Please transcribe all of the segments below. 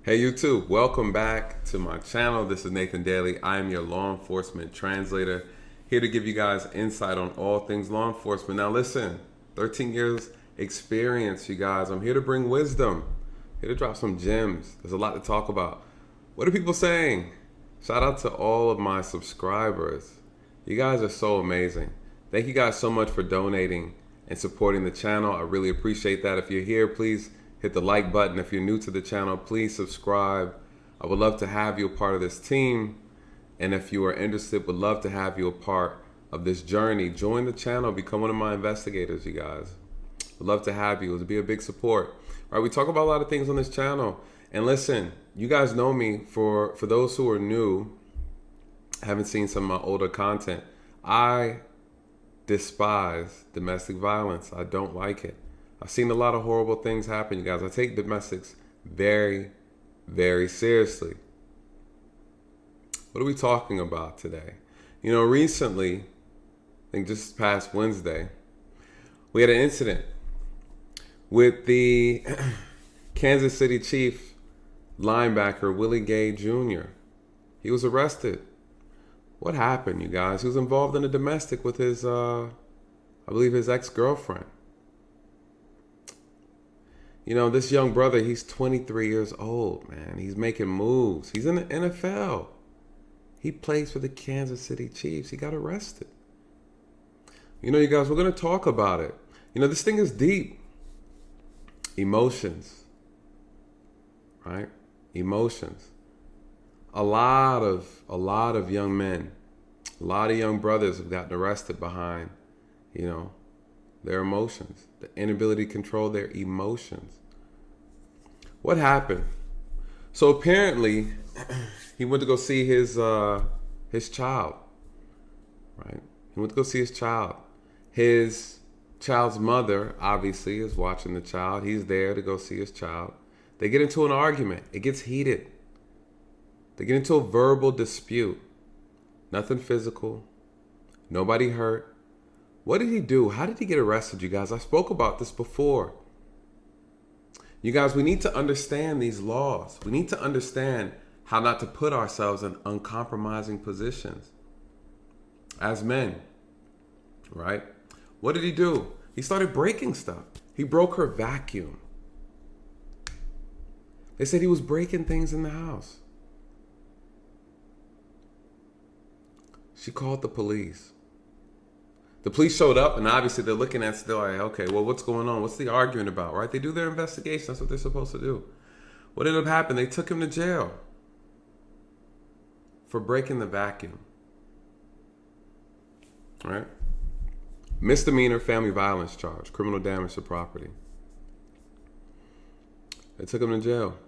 Hey YouTube, welcome back to my channel. This is Nathan Daley. I am your law enforcement translator, here to give you guys insight on all things law enforcement. Now listen, 13 years experience, you guys. I'm here to bring wisdom, here to drop some gems. There's a lot to talk about. What are people saying? Shout out to all of my subscribers. You guys are so amazing. Thank you guys so much for donating and supporting the channel. I really appreciate that. If you're here, please hit the like button. If you're new to the channel, please subscribe. I would love to have you a part of this team. And if you are interested, would love to have you a part of this journey. Join the channel, become one of my investigators, you guys. Would love to have you. It would be a big support. All right, we talk about a lot of things on this channel. And listen, you guys know me. For those who are new, haven't seen some of my older content, I despise domestic violence. I don't like it. I've seen a lot of horrible things happen, you guys. I take domestics very, very seriously. What are we talking about today? You know, recently, I think just past Wednesday, we had an incident with the Kansas City Chief linebacker, Willie Gay Jr. He was arrested. What happened, you guys? He was involved in a domestic with his, I believe his ex-girlfriend. You know, this young brother, he's 23 years old, man. He's making moves. He's in the NFL. He plays for the Kansas City Chiefs. He got arrested. You know, you guys, we're going to talk about it. You know, this thing is deep. Emotions, right? Emotions. A lot of young men, a lot of young brothers have gotten arrested behind, you know, their emotions, the inability to control their emotions. What happened? So apparently, he went to go see his child, right? He went to go see his child. His child's mother, obviously, is watching the child. He's there to go see his child. They get into an argument. It gets heated. They get into a verbal dispute. Nothing physical. Nobody hurt. What did he do? How did he get arrested, you guys? I spoke about this before. You guys, we need to understand these laws. We need to understand how not to put ourselves in uncompromising positions as men, right? What did he do? He started breaking stuff. He broke her vacuum. They said he was breaking things in the house. She called the police. The police showed up, and obviously they're looking at still like, okay, well, what's going on? What's the argument about, right? They do their investigation. That's what they're supposed to do. What ended up happening? They took him to jail for breaking the vacuum, right? Misdemeanor family violence charge, criminal damage to property. They took him to jail.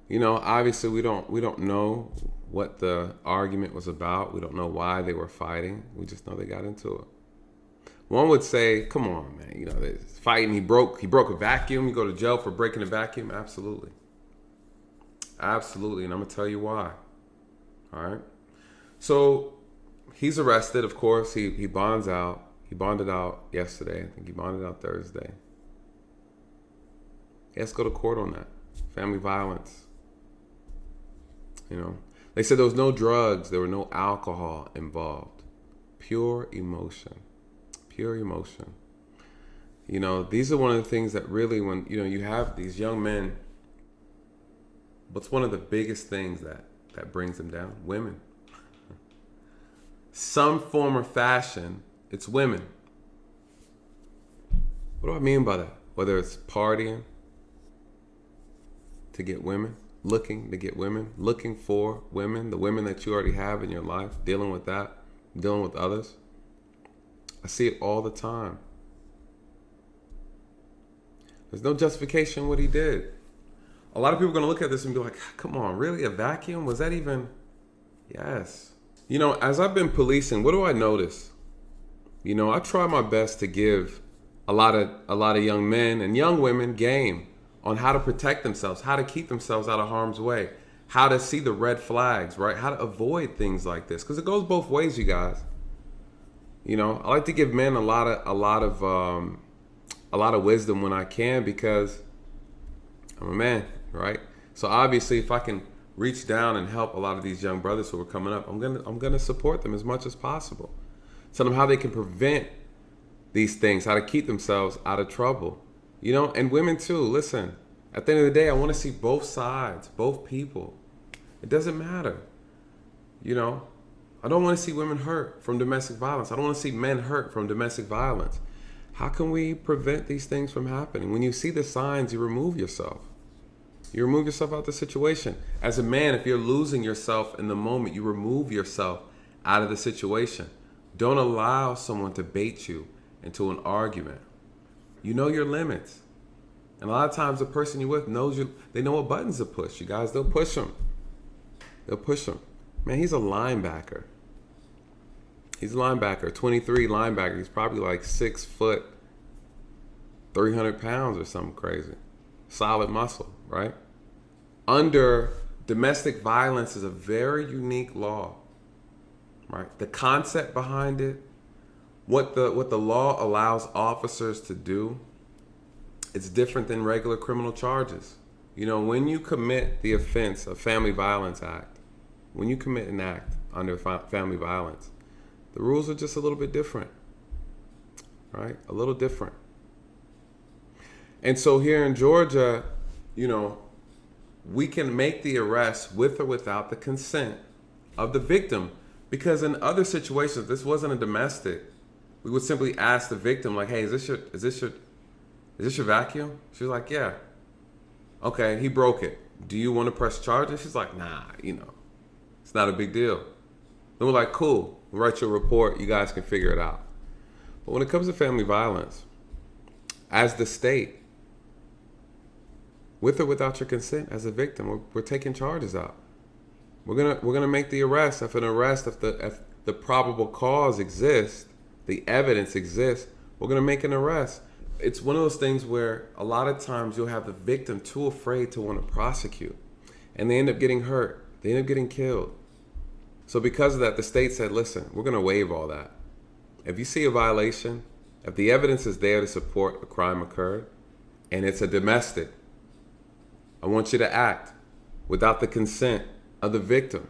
You know, obviously we don't know what the argument was about. We don't know why they were fighting. We just know they got into it. One would say, come on, man, you know, they're fighting. He broke a vacuum. You go to jail for breaking a vacuum? Absolutely. Absolutely, and I'm going to tell you why. All right? So he's arrested, of course. He bonds out. He bonded out yesterday. I think he bonded out Thursday. He has to go to court on that. Family violence. You know, they said there was no drugs, there were no alcohol involved. Pure emotion. Pure emotion. You know, these are one of the things that really, when, you know, you have these young men, what's one of the biggest things that brings them down? Women. Some form or fashion, it's women. What do I mean by that? Whether it's partying to get women, looking to get women, looking for women, the women that you already have in your life, dealing with that, dealing with others. I see it all the time. There's no justification what he did. A lot of people are going to look at this and be like, come on, really? A vacuum? Was that even? Yes. You know, as I've been policing, what do I notice? You know, I try my best to give a lot of young men and young women game on how to protect themselves, how to keep themselves out of harm's way, how to see the red flags, right? How to avoid things like this, because it goes both ways, you guys. You know, I like to give men a lot of wisdom when I can, because I'm a man. right? So obviously, if I can reach down and help a lot of these young brothers who are coming up, I'm gonna support them as much as possible. Tell them how they can prevent these things, how to keep themselves out of trouble. And women too. Listen, at the end of the day, I want to see both sides, both people. It doesn't matter. I don't want to see women hurt from domestic violence. I don't want to see men hurt from domestic violence. How can we prevent these things from happening? When you see the signs, you remove yourself. You remove yourself out the situation. As a man, if you're losing yourself in the moment, you remove yourself out of the situation. Don't allow someone to bait you into an argument. You know your limits. And a lot of times the person you're with they know what buttons to push. You guys, they'll push them. They'll push them. Man, he's a linebacker. He's a linebacker, 23 linebacker. He's probably like 6 foot, 300 pounds or something crazy. Solid muscle, right? Under domestic violence is a very unique law, right? The concept behind it, what the law allows officers to do, it's different than regular criminal charges. When you commit the offense of Family Violence Act, when you commit an act under family violence, the rules are just a little bit different, right? A little different. And so here in Georgia, we can make the arrest with or without the consent of the victim, because in other situations, this wasn't a domestic. We would simply ask the victim, like, "Hey, is this your vacuum?" She was like, "Yeah." "Okay, he broke it. Do you want to press charges?" She's like, "Nah, it's not a big deal." Then we're like, "Cool, we'll write you a report. You guys can figure it out." But when it comes to family violence, as the state, with or without your consent, as a victim, we're taking charges out. We're gonna make the arrest. If the probable cause exists, the evidence exists, we're gonna make an arrest. It's one of those things where a lot of times you'll have the victim too afraid to want to prosecute, and they end up getting hurt. They end up getting killed. So because of that, the state said, "Listen, we're gonna waive all that. If you see a violation, if the evidence is there to support a crime occurred, and it's a domestic, I want you to act without the consent of the victim.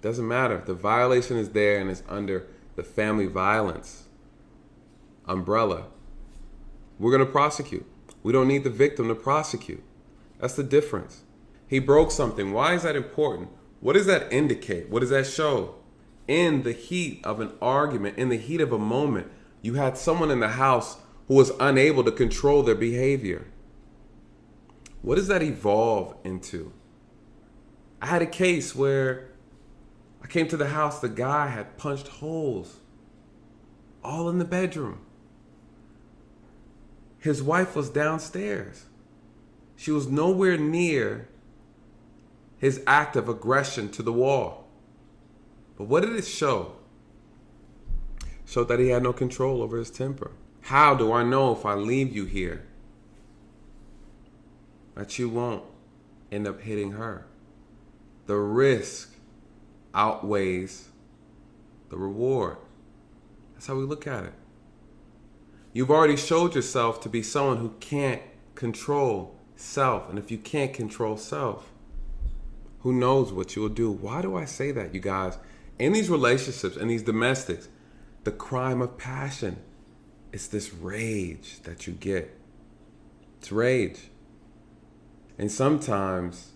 Doesn't matter. If the violation is there and it's under the family violence umbrella, we're going to prosecute. We don't need the victim to prosecute." That's the difference. He broke something. Why is that important? What does that indicate? What does that show? In the heat of an argument, in the heat of a moment, you had someone in the house who was unable to control their behavior. What does that evolve into? I had a case where I came to the house, the guy had punched holes all in the bedroom. His wife was downstairs. She was nowhere near his act of aggression to the wall. But what did it show? It showed that he had no control over his temper. How do I know if I leave you here that you won't end up hitting her? The risk outweighs the reward. That's how we look at it. You've already showed yourself to be someone who can't control self. And if you can't control self, who knows what you will do? Why do I say that, you guys? In these relationships, in these domestics, the crime of passion, it's this rage that you get. It's rage. And sometimes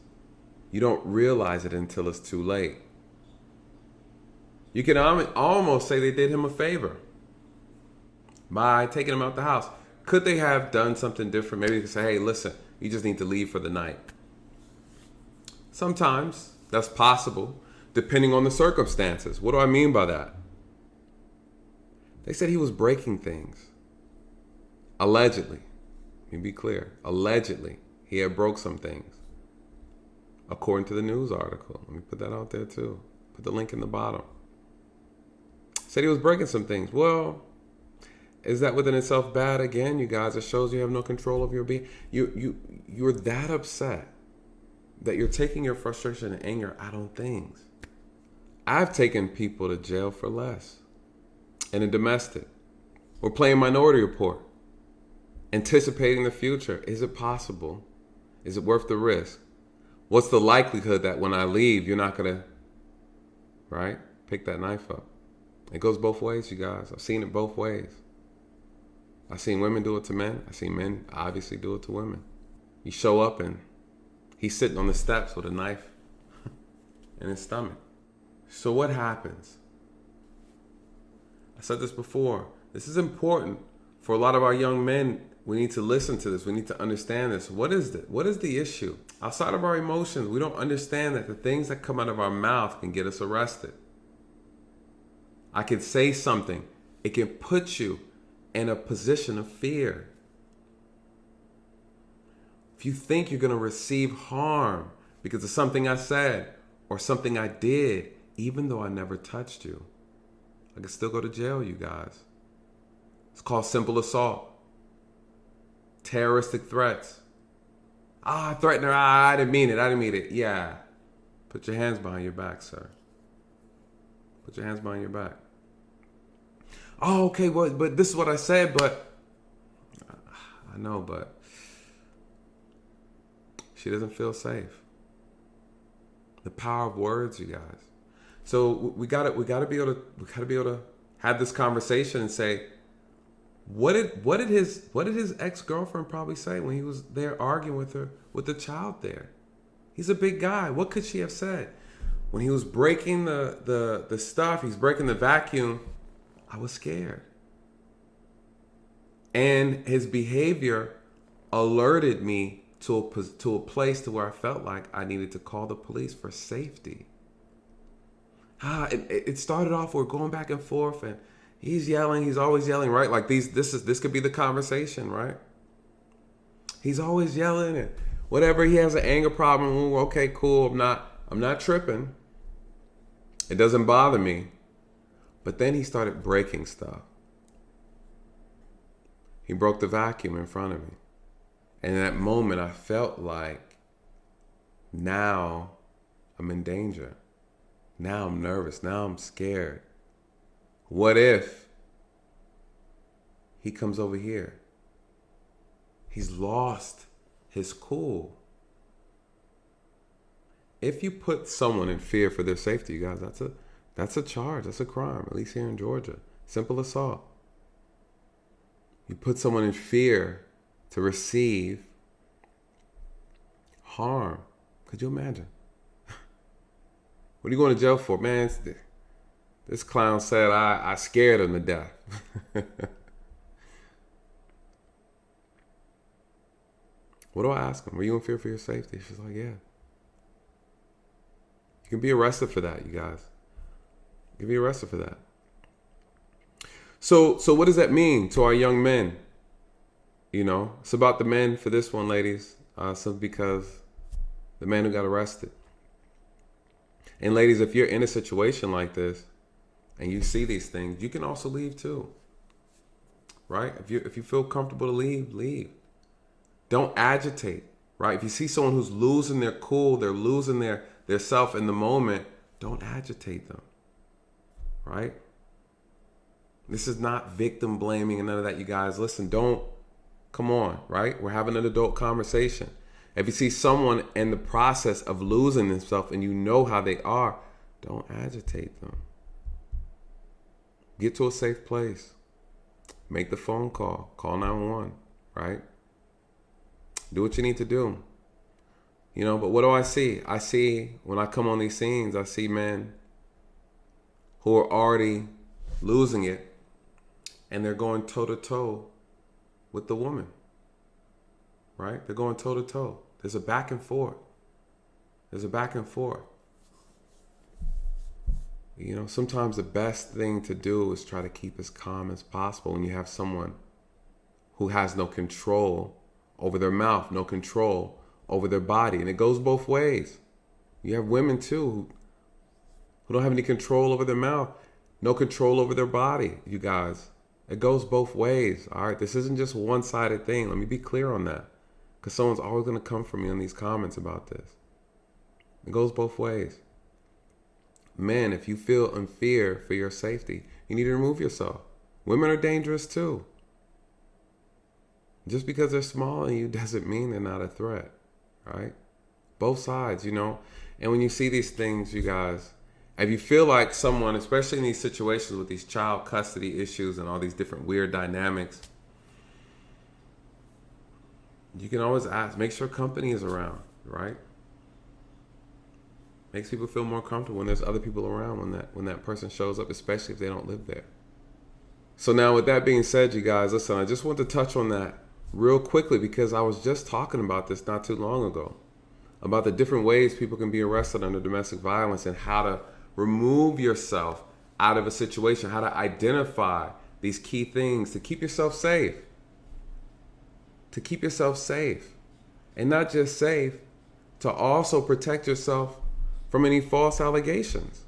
you don't realize it until it's too late. You can almost say they did him a favor by taking him out the house. Could they have done something different? Maybe they could say, "Hey, listen, you just need to leave for the night." Sometimes that's possible, depending on the circumstances. What do I mean by that? They said he was breaking things. Allegedly. Let me be clear. Allegedly, he had broke some things. According to the news article. Let me put that out there too. Put the link in the bottom. Said he was breaking some things. Well, is that within itself bad? Again, you guys, it shows you have no control of your being. You're that upset that you're taking your frustration and anger out on things. I've taken people to jail for less. In a domestic. We're playing Minority Report. Anticipating the future. Is it possible Is it worth the risk? What's the likelihood that when I leave, you're not going to, right, pick that knife up? It goes both ways, you guys. I've seen it both ways. I've seen women do it to men. I've seen men obviously do it to women. You show up and he's sitting on the steps with a knife in his stomach. So what happens? I said this before. This is important for a lot of our young men. We need to listen to this. We need to understand this. What is it? What is the issue? Outside of our emotions, we don't understand that the things that come out of our mouth can get us arrested. I can say something. It can put you in a position of fear. If you think you're going to receive harm because of something I said or something I did, even though I never touched you, I can still go to jail, you guys. It's called simple assault. Terroristic threats. I threatened her. I didn't mean it. Yeah. Put your hands behind your back, sir. Put your hands behind your back. Oh, okay, well, but this is what I said, but I know, but she doesn't feel safe. The power of words, you guys. So we gotta be able to have this conversation and say, what did his ex-girlfriend probably say when he was there arguing with her with the child there? He's a big guy. What could she have said? When he was breaking the stuff, he's breaking the vacuum, I was scared. And his behavior alerted me to a place to where I felt like I needed to call the police for safety. It started off, we're going back and forth, and he's yelling. He's always yelling, right? Like this could be the conversation, right? He's always yelling and whatever. He has an anger problem. Ooh, okay, cool. I'm not tripping. It doesn't bother me. But then he started breaking stuff. He broke the vacuum in front of me. And in that moment, I felt like now I'm in danger. Now I'm nervous. Now I'm scared. What if he comes over here? He's lost his cool. If you put someone in fear for their safety, you guys, that's a charge. That's a crime, at least here in Georgia. Simple assault. You put someone in fear to receive harm. Could you imagine? What are you going to jail for? Man, this clown said I scared him to death. What do I ask him? Were you in fear for your safety? She's like, yeah. You can be arrested for that, you guys. You can be arrested for that. So what does that mean to our young men? You know, it's about the men for this one, ladies. Simply because the man who got arrested. And ladies, if you're in a situation like this and you see these things, you can also leave too. Right? If you feel comfortable to leave. Don't agitate. Right? If you see someone who's losing their cool, they're losing their self in the moment, don't agitate them. Right? This is not victim blaming and none of that, you guys. Listen, come on, right? We're having an adult conversation. If you see someone in the process of losing themselves and you know how they are, don't agitate them. Get to a safe place. Make the phone call. Call 911, right? Do what you need to do. You know, but what do I see? I see, when I come on these scenes, I see men who are already losing it and they're going toe-to-toe with the woman. Right? They're going toe-to-toe. There's a back and forth. You know, sometimes the best thing to do is try to keep as calm as possible when you have someone who has no control over their mouth, no control over their body. And it goes both ways. You have women too who don't have any control over their mouth, no control over their body, you guys. It goes both ways. All right, this isn't just a one-sided thing. Let me be clear on that. Because someone's always going to come for me on these comments about this. It goes both ways. Men, if you feel in fear for your safety, you need to remove yourself. Women are dangerous too. Just because they're smaller than you doesn't mean they're not a threat. right? Both sides, you know. And when you see these things, you guys, if you feel like someone, especially in these situations with these child custody issues and all these different weird dynamics, you can always ask, make sure company is around, right? Makes people feel more comfortable when there's other people around when that person shows up, especially if they don't live there. So now with that being said, you guys, listen, I just want to touch on that real quickly because I was just talking about this not too long ago, about the different ways people can be arrested under domestic violence and how to remove yourself out of a situation, how to identify these key things to keep yourself safe. To keep yourself safe. And not just safe, to also protect yourself from any false allegations.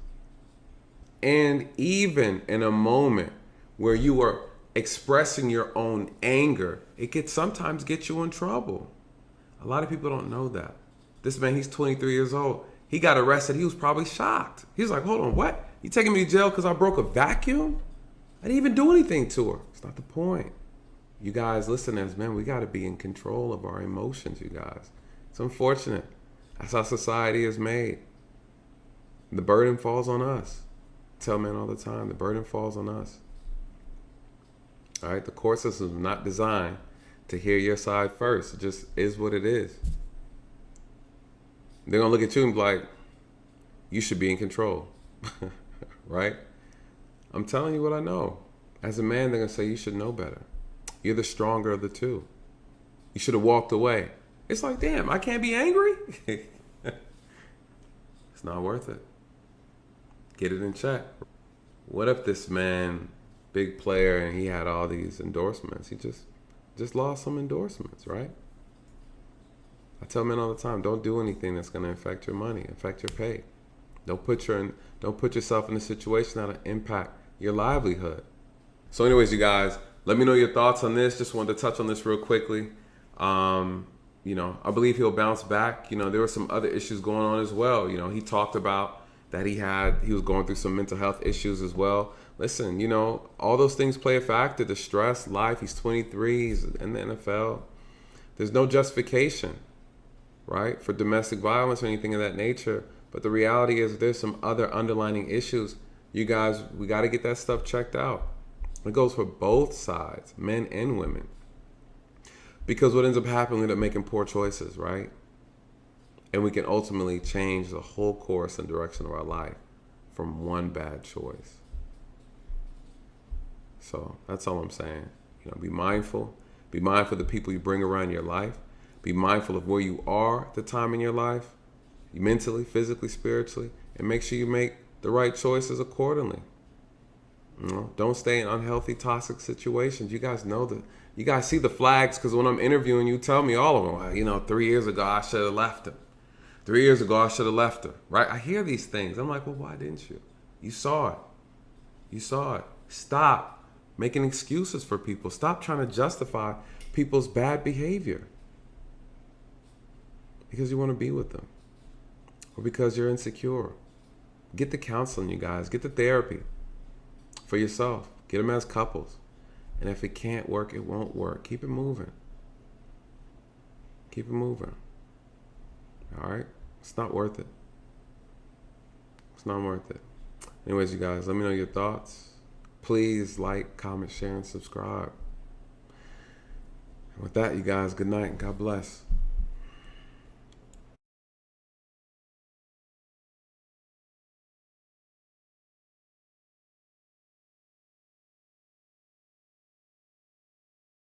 And even in a moment where you are expressing your own anger, it can sometimes get you in trouble. A lot of people don't know that. This man, he's 23 years old. He got arrested. He was probably shocked. He was like, hold on, what? You taking me to jail because I broke a vacuum? I didn't even do anything to her. It's not the point. You guys, listen, as men, we got to be in control of our emotions, you guys. It's unfortunate. That's how society is made. The burden falls on us. I tell men all the time, the burden falls on us. All right, the court system is not designed to hear your side first. It just is what it is. They're going to look at you and be like, you should be in control, right? I'm telling you what I know. As a man, they're going to say, you should know better. You're the stronger of the two. You should have walked away. It's like, damn, I can't be angry? It's not worth it. Get it in check. What if this man, big player, and he had all these endorsements? He just lost some endorsements, right? I tell men all the time, don't do anything that's going to affect your money, affect your pay. Don't put yourself in a situation that'll impact your livelihood. So anyways, you guys, let me know your thoughts on this. Just wanted to touch on this real quickly. I believe he'll bounce back. There were some other issues going on as well. He talked about that he was going through some mental health issues as well. Listen, all those things play a factor. The stress, life, he's 23, he's in the NFL. There's no justification, right, for domestic violence or anything of that nature. But the reality is there's some other underlying issues. You guys, we got to get that stuff checked out. It goes for both sides, men and women. Because what ends up happening, we end up making poor choices, right? And we can ultimately change the whole course and direction of our life from one bad choice. So that's all I'm saying. Be mindful. Be mindful of the people you bring around your life. Be mindful of where you are at the time in your life, mentally, physically, spiritually, and make sure you make the right choices accordingly. Don't stay in unhealthy, toxic situations. You guys know that. You guys see the flags because when I'm interviewing you, tell me all of them. 3 years ago, I should have left him. 3 years ago, I should have left her. Right? I hear these things. I'm like, well, why didn't you? You saw it. You saw it. Stop making excuses for people. Stop trying to justify people's bad behavior because you want to be with them or because you're insecure. Get the counseling, you guys. Get the therapy for yourself. Get them as couples. And if it can't work, it won't work. Keep it moving. Keep it moving. All right? It's not worth it. It's not worth it. Anyways, you guys, let me know your thoughts. Please like, comment, share, and subscribe. And with that, you guys, good night and God bless.